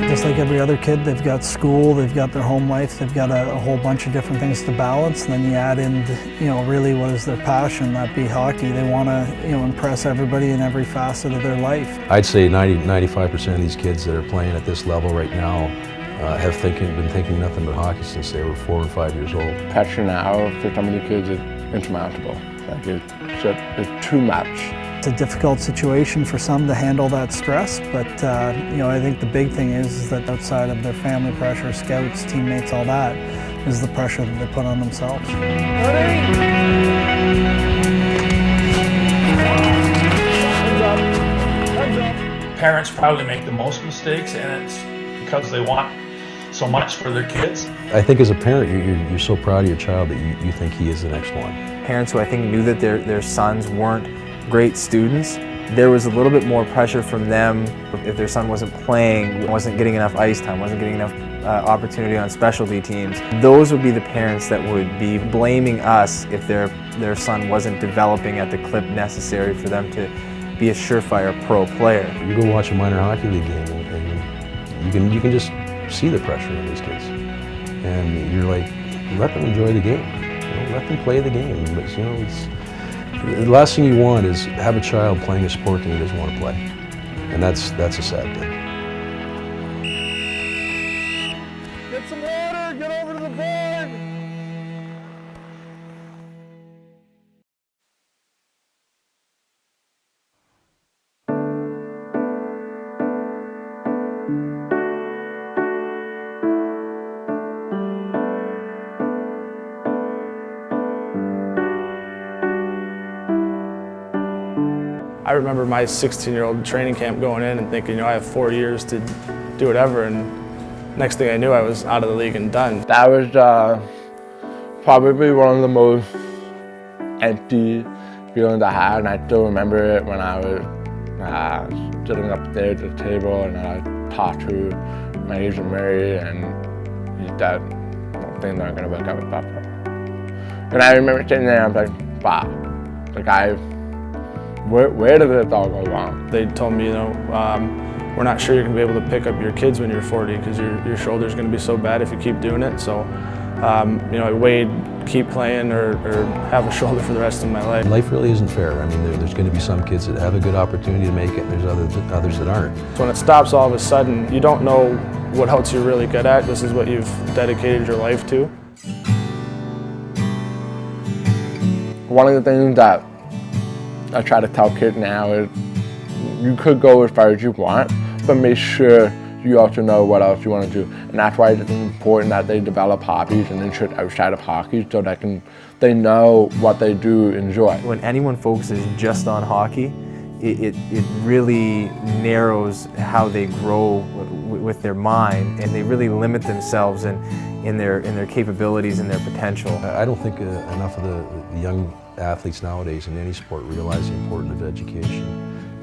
Just like every other kid, they've got school, they've got their home life, they've got a whole bunch of different things to balance, and then you add in, really what is their passion, that be hockey. They want to, impress everybody in every facet of their life. I'd say 95% of these kids that are playing at this level right now have been thinking nothing but hockey since they were 4 and 5 years old. Pressure now for so many kids is insurmountable. Like it's too much. It's a difficult situation for some to handle that stress, but I think the big thing is that outside of their family pressure, scouts, teammates, all that, is the pressure that they put on themselves. Parents probably make the most mistakes, and it's because they want so much for their kids. I think as a parent, you're so proud of your child that you think he is the next one. Parents who I think knew that their sons weren't great students, there was a little bit more pressure from them if their son wasn't playing, wasn't getting enough ice time, wasn't getting enough opportunity on specialty teams. Those would be the parents that would be blaming us if their son wasn't developing at the clip necessary for them to be a surefire pro player. You go watch a minor hockey league game and you can just see the pressure in these kids. And you're like, let them enjoy the game. Let them play the game. But the last thing you want is have a child playing a sport that he doesn't want to play. And that's a sad thing. Get some water, get over to the board. I remember my 16-year-old training camp going in and thinking, I have 4 years to do whatever, and next thing I knew, I was out of the league and done. That was probably one of the most empty feelings I had, and I still remember it when I was sitting up there at the table and I talked to my agent Murray, and he said, things aren't going to work out with Papa. And I remember sitting there and I was like, wow, where did it all go wrong? They told me, we're not sure you're going to be able to pick up your kids when you're 40 because your shoulder's going to be so bad if you keep doing it. So, I weighed keep playing or have a shoulder for the rest of my life. Life really isn't fair. I mean, there's going to be some kids that have a good opportunity to make it, and there's others that aren't. So when it stops all of a sudden, you don't know what else you're really good at. This is what you've dedicated your life to. One of the things that I try to tell kids now is you could go as far as you want, but make sure you also know what else you want to do. And that's why it's important that they develop hobbies and interests outside of hockey so they know what they do enjoy. When anyone focuses just on hockey, it really narrows how they grow with their mind, and they really limit themselves in their capabilities and their potential. I don't think enough of the young athletes nowadays in any sport realize the importance of education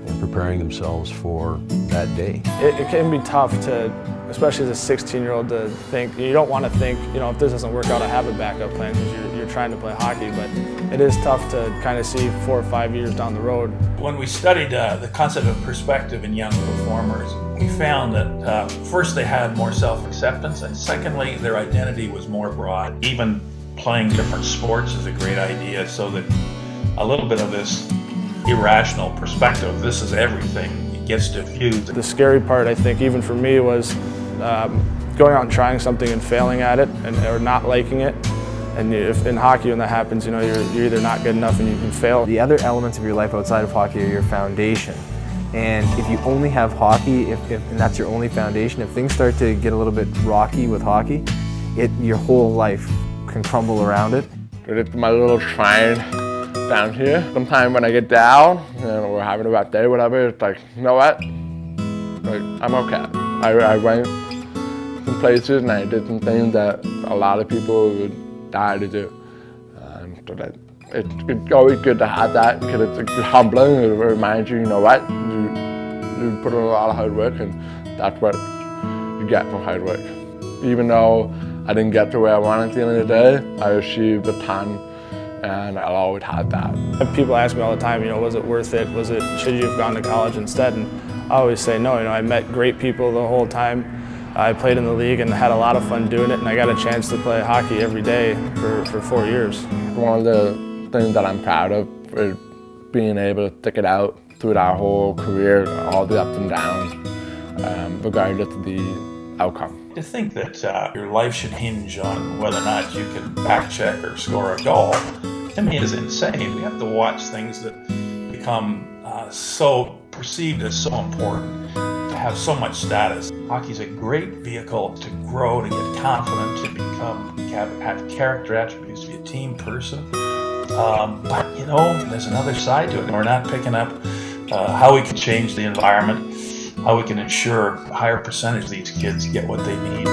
and preparing themselves for that day. It can be tough to, especially as a 16-year-old, to think, you don't want to think, if this doesn't work out, I have a backup plan because you're trying to play hockey, but it is tough to kind of see 4 or 5 years down the road. When we studied the concept of perspective in young performers, we found that first they had more self-acceptance, and secondly, their identity was more broad. Even playing different sports is a great idea, so that a little bit of this irrational perspective, this is everything, it gets diffused. The scary part, I think, even for me, was going out and trying something and failing at it or not liking it. And if in hockey, when that happens, you're either not good enough and you can fail. The other elements of your life outside of hockey are your foundation. And if you only have hockey, and that's your only foundation, if things start to get a little bit rocky with hockey, your whole life can crumble around it. It's my little shrine down here. Sometimes when I get down, we're having a bad day, whatever, it's like, you know what? Like, I'm okay. I went some places and I did some things that a lot of people would die to do. So that it's always good to have that because it's humbling. It reminds you, you know what? You put in a lot of hard work, and That's what you get for hard work. Even though I didn't get to where I wanted at the end of the day, I achieved a ton, and I'll always have that. People ask me all the time, was it worth it? Should you have gone to college instead? And I always say no. I met great people the whole time. I played in the league and had a lot of fun doing it, and I got a chance to play hockey every day for 4 years. One of the things that I'm proud of is being able to stick it out through that whole career, all the ups and downs, regardless of the outcome. To think that your life should hinge on whether or not you can back check or score a goal, to me is insane. We have to watch things that become so perceived as so important, to have so much status. Hockey's a great vehicle to grow, to get confident, to have character attributes, to be a team person. But there's another side to it. We're not picking up how we can change the environment, how we can ensure a higher percentage of these kids get what they need.